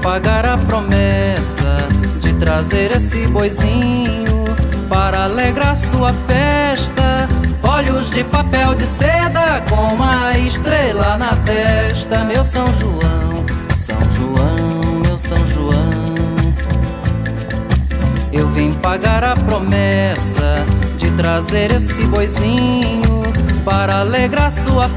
pagar a promessa de trazer esse boizinho para alegrar sua festa. Olhos de papel de seda com uma estrela na testa. Meu São João, São João, meu São João. Eu vim pagar a promessa de trazer esse boizinho para alegrar sua